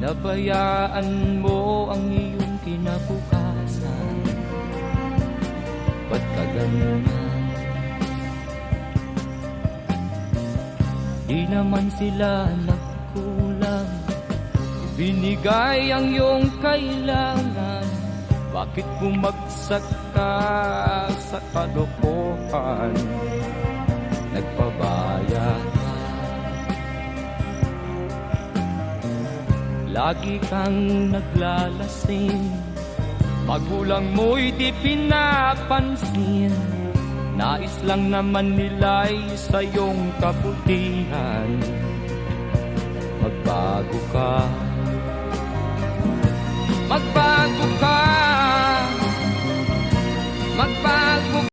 Nabayaan mo ang iyong kinabukasan. Ba't ka ganyan? Di naman sila nagkulang, binigay ang iyong kailangan. Bakit bumagsak ka sa kalokohan? Nagpabaya ka, lagi kang naglalasing, magulang mo'y di pinapansin. Nais lang naman nila'y sa iyong kabutihan. Magbago ka, magbago ka, magbago